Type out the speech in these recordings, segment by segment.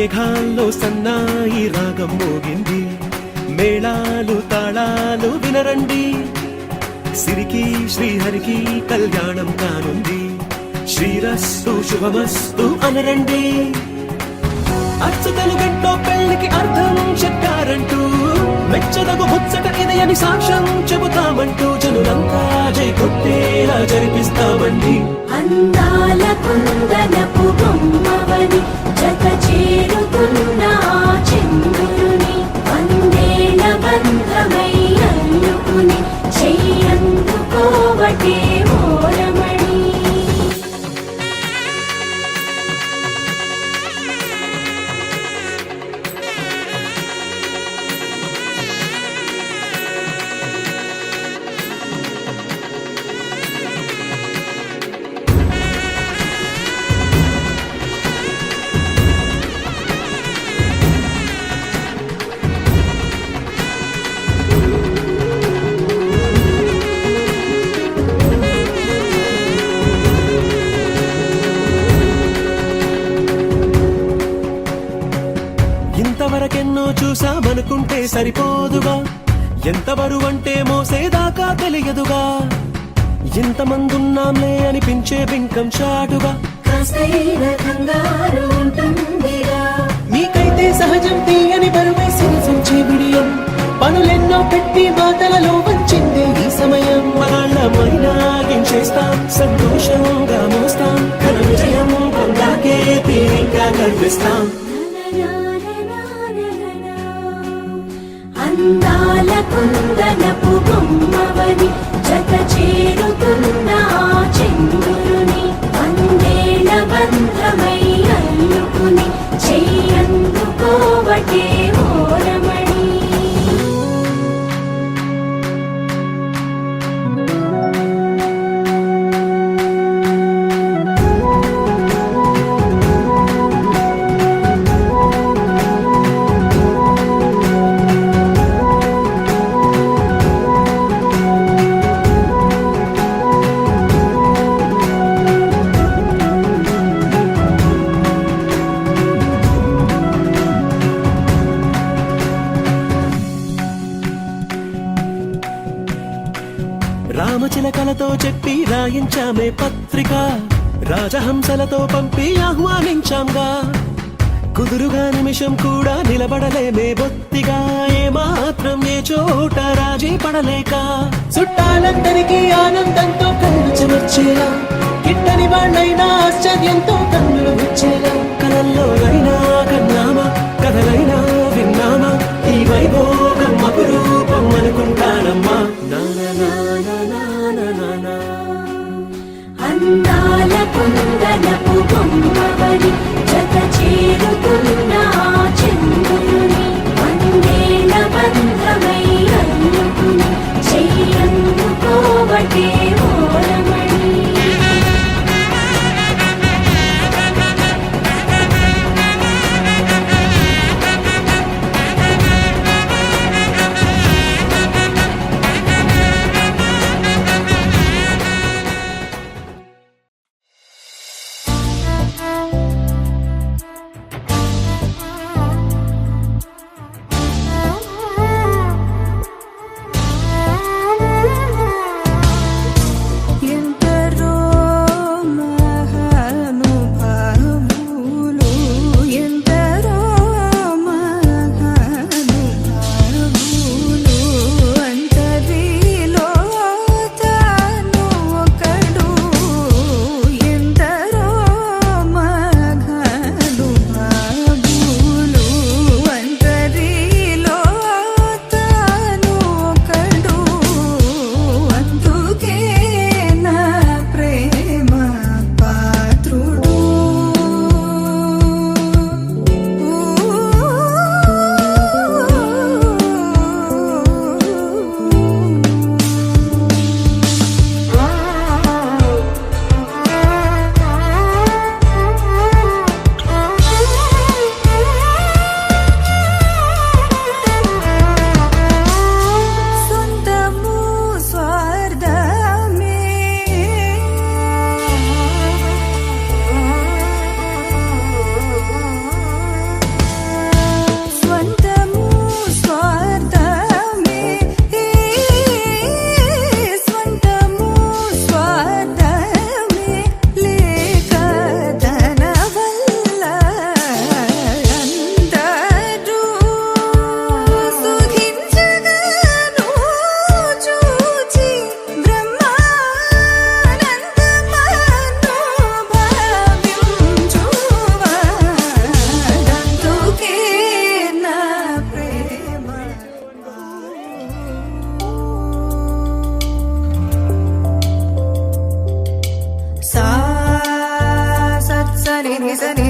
మేఘాల్లో సన్నాయి రాగం మోగింది, మేళాలు తాళాలు వినరండి, సిరికి శ్రీహరికి కళ్యాణం కానుంది, శ్రీరస్తు శుభమస్తు అనరండి. అచ్చతలు గంటో పెళ్లికి అర్థం చెప్పారంటూ, మెచ్చదగు ముచ్చట ఇది అని సాక్ష్యం చెబుతామంటూ, జనులంతా జై కొట్టేలా జరిపిస్తామండి. అందాల కుందనపు బొమ్మవని జత చేరుకున్న చంద్రుని, వందేల బంధమై అల్లుకుని చెయ్యందుకోవటే మోరమణి. ఇంతవరకెన్నో చూసామనుకుంటే సరిపోదుగా, ఎంత బరువంటే మోసేదాకా తెలియదుగా, ఇంతమందున్నాంలే అనిపించే బింకం చాటుగా, కాస్తైన కంగారు ఉంటుందిగా. మీకైతే సహజం తీయని బరువే సిరిసంచే బిడియం, పనులెన్నో పెట్టి మాటలలో వచ్చిందే ఈ సమయం. మనాళ్ళమైనా గించేస్తాం, సంతోషంగా మోస్తాం, ఘన విజయం పొందాకే తీరిగ్గా కనిపిస్తాం. అందాల కుందనపు బొమ్మవని జత చేరుకున్న చంద్రుని, వందేల బంధమై అల్లుకుని చెయ్యందుకోవటే మోరమణి. రామచిలకలతో చెప్పి రాయించామే పత్రిక, రాజహంసలతో పంపి ఆహ్వానించాంగా, కుదురుగా నిమిషం కూడా నిలబడలేమే బొత్తిగా, ఏమాత్రం ఏ చోట రాజీ పడలేక, చుట్టాలందరికీ ఆనందంతో కళ్ళు చెమర్చేలా, గిట్టని వాళ్ళైనా ఆశ్చర్యంతో కన్నులు వచ్చేలా, కలల్లోనైనా కన్నామా, కథలైనా విన్నామా, ఈ వైభోగం అపురూపం అనుకుంటానమ్మా. అందాల కుందనపు బొమ్మవని జత చేరుకున్న చంద్రుని, వందేల బంధమై అల్లుకుని చెయ్యందుకోవటే మోరమణి.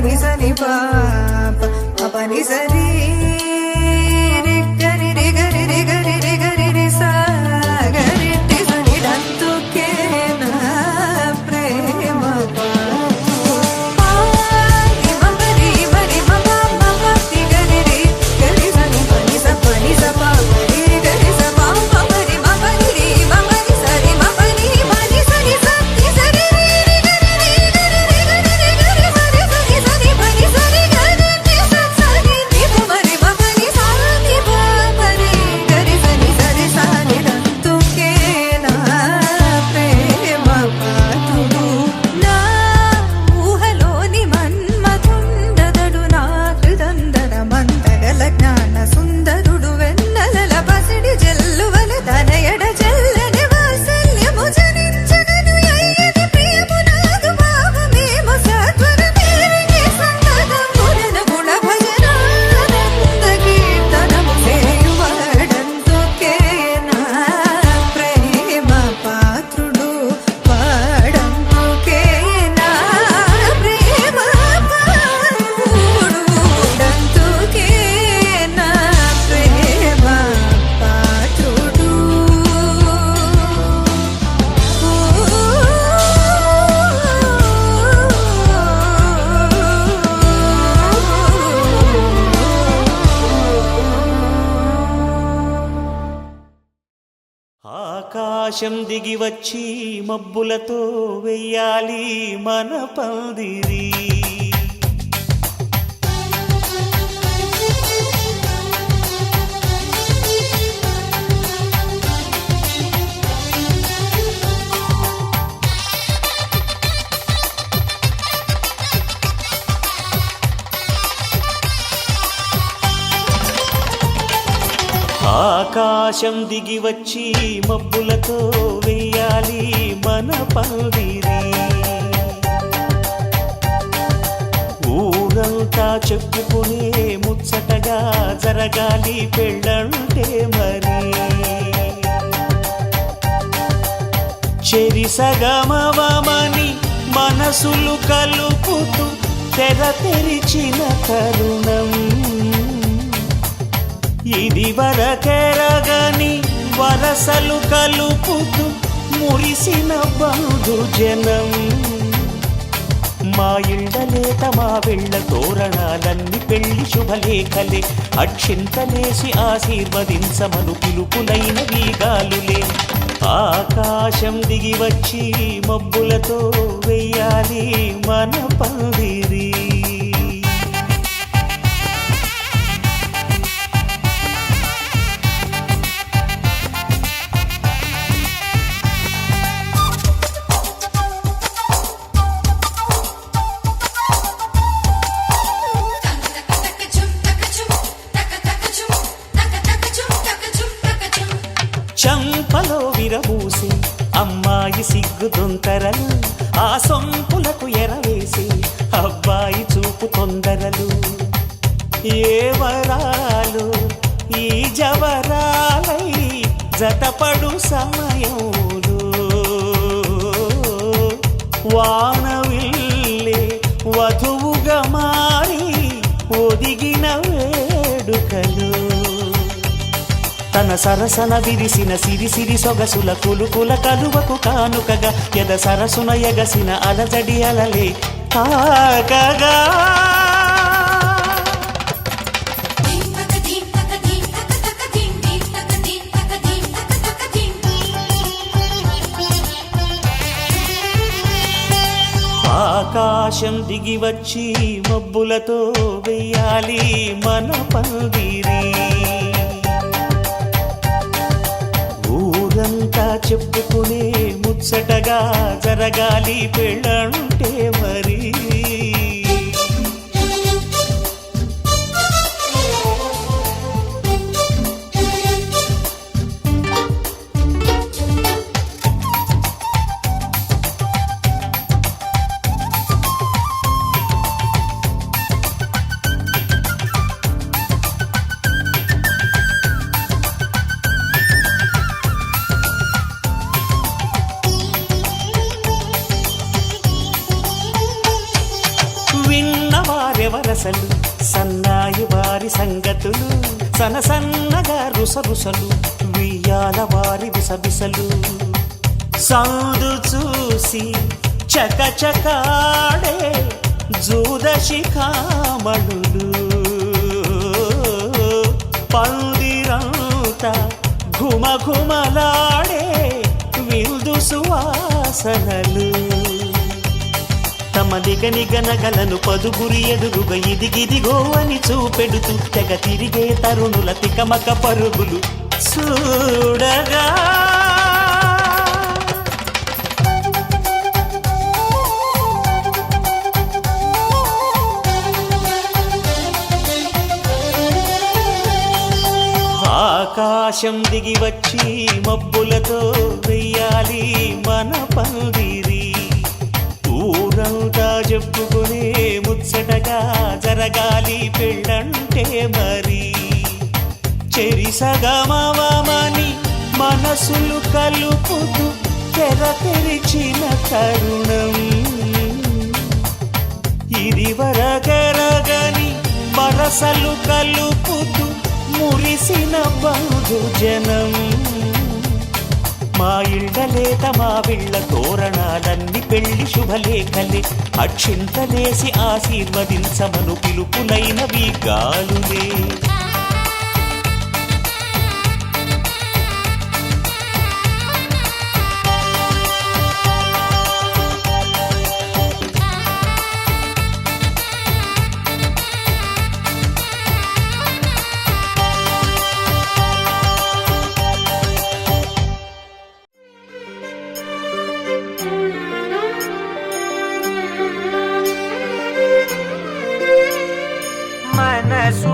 ని సని పాప పని సరి రి గరి రి గరి రి గరి రి గరి రి సా గరి టి సని డంతుకే నా ప్రేమ ఆకాశం దిగి వచ్చి మబ్బులతో వెయ్యాలి మన పందిరి. ఆకాశం దిగి వచ్చి మబ్బులతో వెయ్యాలి మన పందిరి. ఊరంతా చెప్పుకునే ముచ్చటగా జరగాలి పెళ్ళంటే మరి. చెరిసగమవమని మనసులు కలుపుతూ తెర తెరిచిన తరుణం. ఇది వరకెరగని వరసలు కలుపుతూ మురిసిన బంధుజనం. మా ఇళ్ళలేత మా వెళ్ళ తోరణాలన్నీ పెళ్లి శుభలేఖలే. అక్షింతలేసి ఆశీర్వదించమను పిలుపులైన వీగాలులే. ఆకాశం దిగి వచ్చి మబ్బులతో వెయ్యాలి మన పందిరి. చంపలో విరబూసి అమ్మాయి సిగ్గు దొంతరలు. ఆ సొంపులకు ఎరవేసి అబ్బాయి చూపు తొందరలు. ఏ వరాలు ఈ జవరాలై జతపడు సమయంలో. వానవిల్లే వధువుగా మారి ఒదిగిన వేడుకలు. తన సరసన విరిసిన సిరిసిరి సొగసుల కులుకుల కలువకు కానుకగా ఎద సరసున ఎగసిన అలజడి అలలే తాకగా. ఆకాశం దిగి వచ్చి మబ్బులతో వెయ్యాలి మన పందిరి. ఊరంతా చెప్పుకునే ముచ్చటగా జరగాలి పెళ్ళంటే మరి. సిసలు సన్నాయి వారి సంగతులు సనసన్నగా రుసరుసలు వియ్యాల వారి విసబిసలు సందు చూసి చకచకాడే జూదశిఖామణులు పందిరంతా ఘుమఘుమలాడే విందు సువాసనలు తమ నిగనిగనగలను పదుగురి ఎదురుగా ఇదిగిదిగో అని చూపెడుతూ తెగ తిరిగే తరుణుల తికమక పరుగులు చూడగా ఆకాశం దిగి వచ్చి మబ్బులతో వెయ్యాలి మన పందిరి ఊరంతా చెప్పుకునే ముచ్చటగా జరగాలి పెళ్ళంటే మరి చెరిసగమని మనసులు కలుపుతూ తెర తెరిచిన తరుణం ఇది వరగరగని వరసలు కలుపుతూ మురిసిన బంధుజనం మా ఇళ్ళలేత మా విళ్ళ తోరణాలన్నీ పెళ్లి శుభలేఖలే అక్షింతలేసి ఆశీర్వదించమను పిలుపులైనవి గాలులే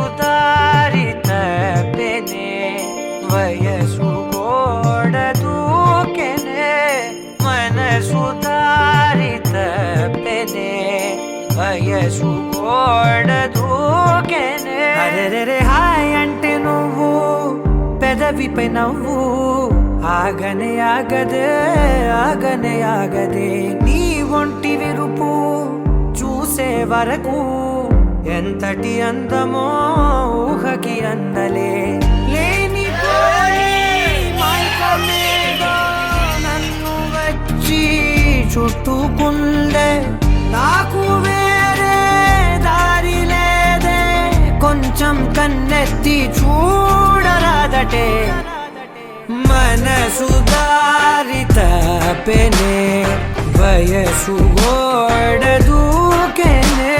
మనసుదారిత పెనే వయసు గోడ దూకెనే మనసుదారిత పెనే వయసు గోడ దూకెనే అరెరెరే హాయ్ అంటే నువ్వు పెదవిపై నవ్వు ఆగనే ఆగదే ఆగనే ఆగదే నీ ఒంటి విరుపు చూసే వరకు ఎంతటి అందమో ఊహకి అందలే లేని నన్ను వచ్చి చుట్టుకుందే నాకు వేరే దారి లేదే కొంచెం కన్నెత్తి చూడరాదటే మనసు దారి తపెనే వయసు గోడ దూకెనే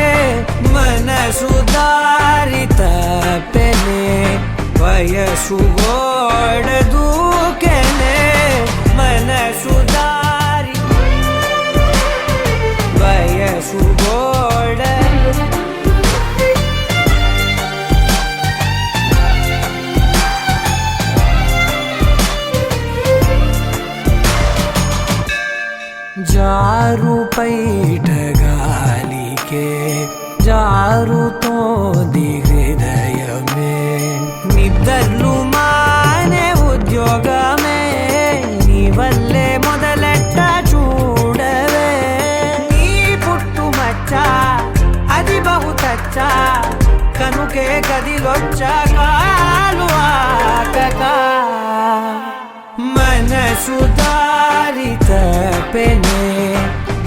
మనసు దారి తపెనే వయసు గోడ దూకెనే మనసు దారి వయసు గోడ జారు పైట గాలికే జారుతోంది హృదయమే నిద్రలు మానే ఉద్యోగమే నీ వల్లే మొదలెట్ట చూడవే నీ పుట్టుమచ్చ అది బహుతచ్చ కనుకే గదిలొచ్చా కాలు ఆకగా మనసు దారి తపెనే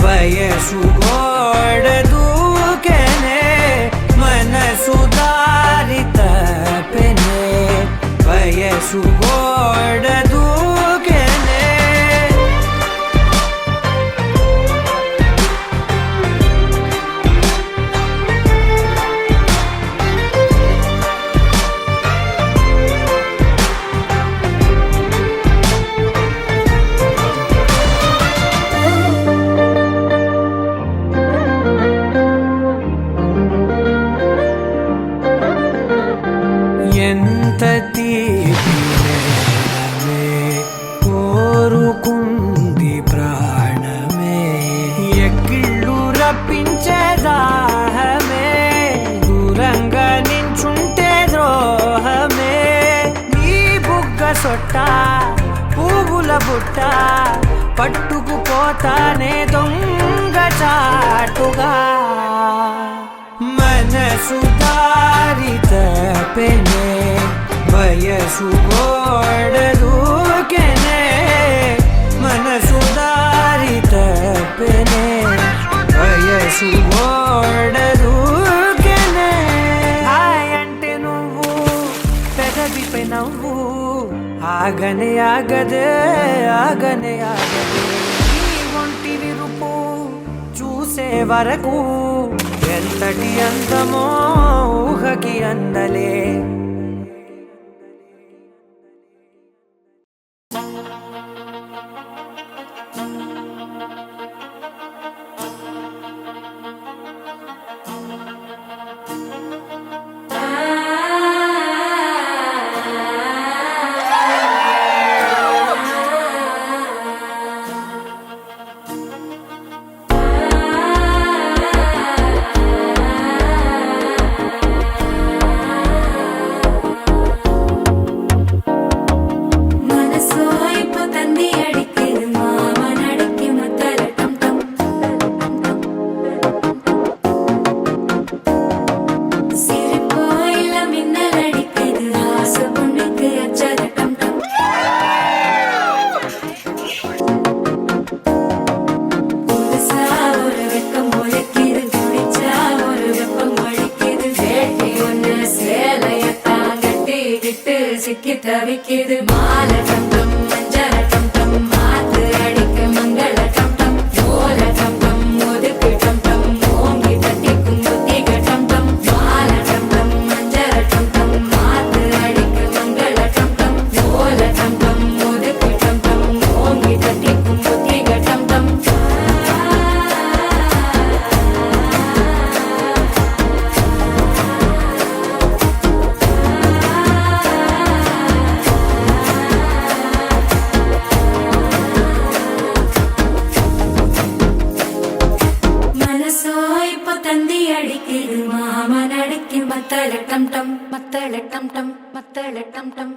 వయసు గోడ దూకెనే మనసు దారి తపెనే వయసు గోడ దూకెనే ఎంత తీపినే కోరుకుంది ప్రాణమే ఎక్కిళ్ళు రప్పించే దాహమే దూరంగా నించుంటే ద్రోహమే నీ బుగ్గ సొట్ట పువ్వుల బుట్ట పట్టుకుపోతానే దొంగ చాటుగా మనసు దారి తప్పెనే వయసు గోడ దూకెనే మనసు దారి తప్పెనే వయసు గోడ దూకెనే హాయ్ అంటే నువ్వు పెదవిపై నవ్వు ఆగనే ఆగదే ఆగనే ఆగదే నీ ఒంటి విరుపు చూసే వరకు ఎంతటి అందమో ఊహకి అందలే சிக்கி தவிக்குது மாலை டம் டம் மஞ்சள டம் டம் மாத்து அடிக்க மங்கள டம் டம் ஓல டம் டம் ஒதுக்கு டம் டம் ஓங்கி தட்டிக்கும் புத்திக டம் டம் மாலை டம் டம் மஞ்சள டம் டம் மாத்து அடிக்க மங்கள டம் டம் ஓல டம் டம் ஒதுக்கு டம் டம் ஓங்கி தட்டிக்கும் புத்திக டம் டம் அடிக்குது மாமன் அடிக்கு மத்தள டம் டம் மத்தள டம் டம் மத்தள டம் டம்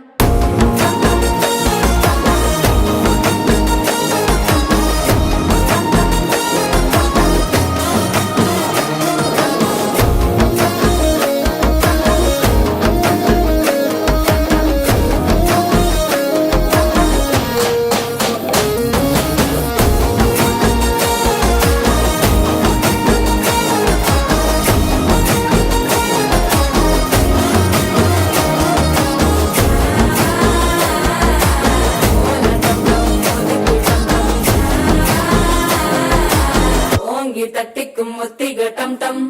தட்டிக்கும் ஒத்திக டம் டம்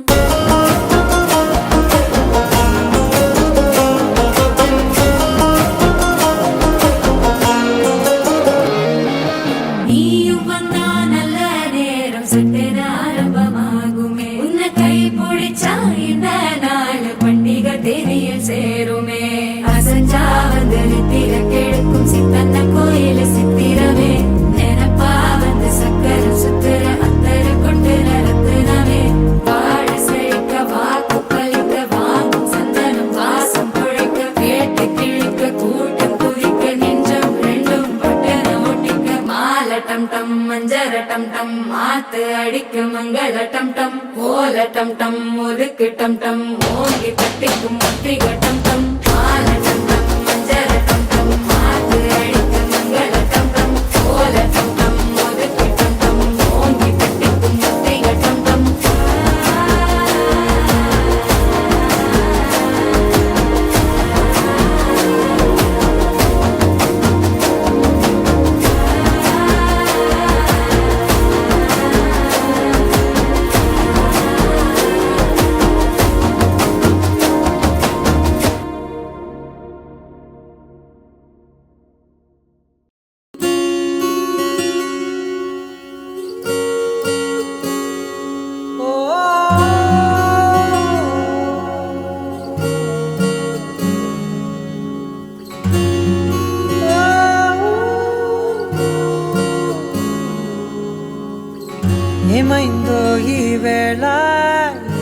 நீயும் வந்தா நல்ல நேரம் சட்டென ஆரம்பமாகுமே உன்னை கை பிடிச்சா இந்த நாள் பண்டிகை தேதியில் சேருமே அசஞ்சா வந்து நித்திர கெடுக்கும் சித்தன்ன கோயில சித்திரமே நினப்பா வந்து சக்கர சுத்திர அத்தர கொண்டு நடத்துனவே வாழ செழிக்க வாக்கு பலிக்க வாங்கும் சந்தனம் வாசம் பொழைக்க கேட்டு கிழிக்க கூட்டம் குதிக்க நெஞ்சம் ரெண்டும் பட்டன ஒட்டிக்க மாலை டம் டம் மஞ்சர டம் டம் மாத்து அடிக்க மங்கள டம் டம் ஓல டம் டம் ஒதுக்கு டம் டம் ஓங்கி தட்டிக்கும் ஒத்திக டம் டம் மாலை டம் டம் மஞ்சர டம் டம் மாத்து அடிக்க மங்கள டம் டம் ஓல டம் டம் ஒதுக்கு டம் டம் ஓங்கி தட்டிக்கும் ஒத்திக டம் டம் ఏమైందో ఈ వేళ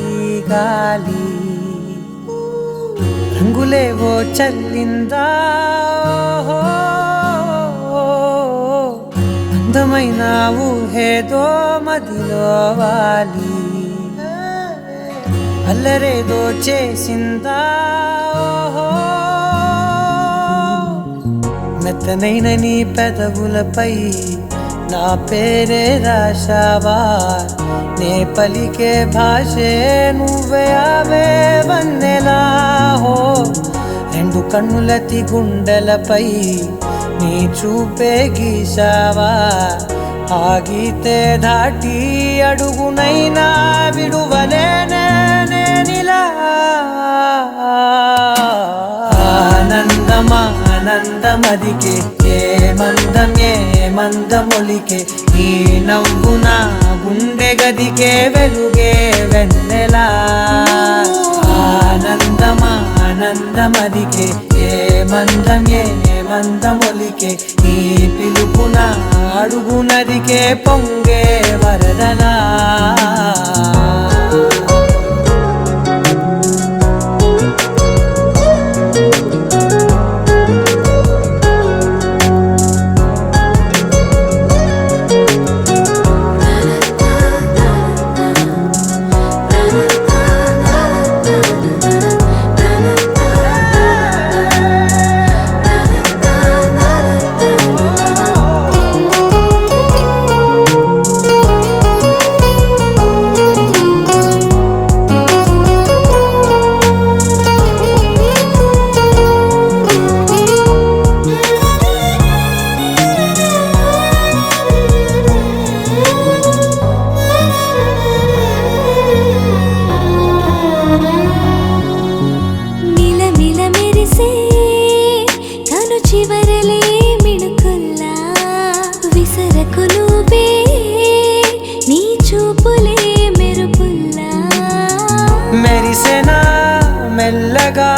ఈ గాలి రంగులేవో చల్లిందా అందమైన ఊహేదో మదిలో వాలి అల్లరేదో చేసిందా ఓహో మెత్తనైన నీ పెదవులపై నా పేరే రాశావా నే పలికే భాషే నువ్వే అవే వన్నెలా హో రెండు కన్నులతి గుండెలపై నీ చూపే గీశావా ఆగితే దాటి అడుగునైనా విడువలేనే నేనిలా ఆనందమదికే ఏ మందమొలికే ఈ నవ్వు నా గుండె గదికే వెలుగే వెన్నెలా ఆనందమదికే ఏ మందమొలికే ఈ పిలుపున అడుగునదికే పొంగే వరదలా మెరిసెనా మెల్లగా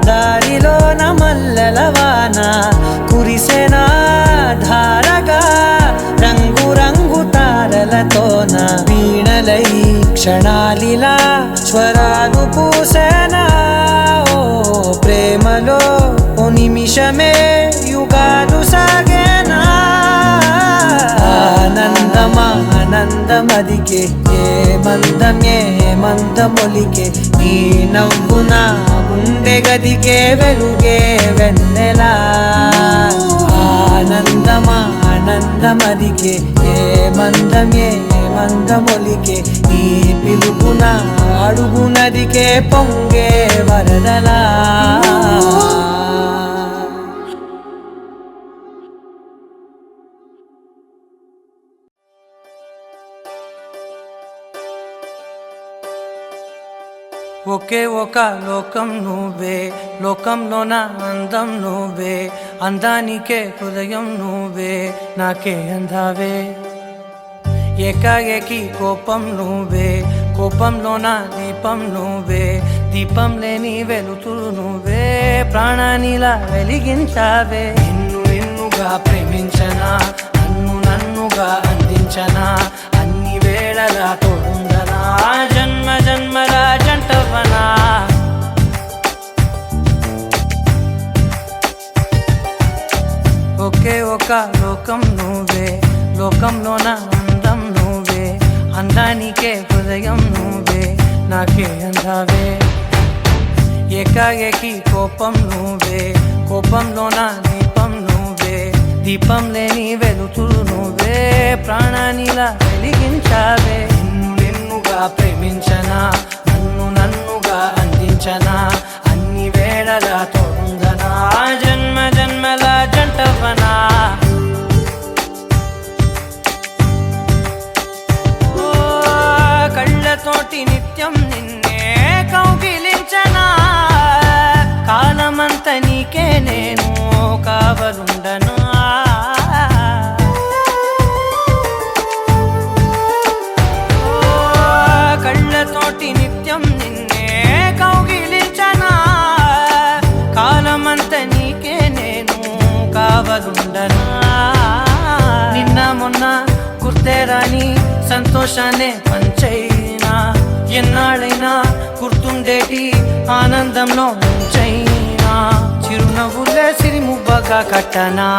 దారిలోన మల్లెలవాన కురిసెనా ధారగా రంగు రంగు తారలతోన వీణలై క్షణాలిలా స్వరాలు పూసెనా ఓ ప్రేమలో ఓ నిమిషమే యుగాలు సాగేనా ఆనందమదికే ఏ మందమొలికే ఈ నవ్వు నా గుండె గదికే వెలుగే వెన్నెలా ఆనందమదికే ఏ మందమొలికే ఈ పిలుపున అడుగునదికే పొంగే వరదలా ఒకే ఒక లోకం నువ్వే లోకంలో నా అందం నువ్వే అందానికే హృదయం నువ్వే నాకే అందావే ఏకాఏకి కోపం నువ్వే కోపంలో నా దీపం నువ్వే దీపం లేని వెలుతురు నువ్వే ప్రాణానిలా వెలిగించావే నిన్నుగా ప్రేమించనా నన్నుగా అందించనా అన్ని వేళలా తోడుందనా జన్మల జంటవనా ఒకే ఒక లోకం నువ్వే లోకంలో నా అందం నువ్వే అందానికే హృదయం నువ్వే నాకే అందావే ఏకాఏకి కోపం నువ్వే కోపంలో నా దీపం నువ్వే దీపం లేని వెలుతురు నువ్వే ప్రాణానిలా వెలిగించావే నిన్నుగా ప్రేమించనా నన్నుగా అందించనా అన్ని వేళలా తోడుందనా జన్మల జంటవనా కళ్ళతోటి నిత్యం నిన్నే కౌగిలించనా కాలమంత నీకే నేను కావలుండనా కళ్ళతోటి నిత్యం నిన్నే కౌగిలించనా కాలమంత నీకే నేను కావలుండనా నిన్న మొన్న గుర్తేరాని సంతోషాన్ని పంచైనా ఎన్నాళ్ళైనా గుర్తుండేటి ఆనందంలో ఉంచైనా చిరునవ్వులే సిరిముబ్బగా కట్టనా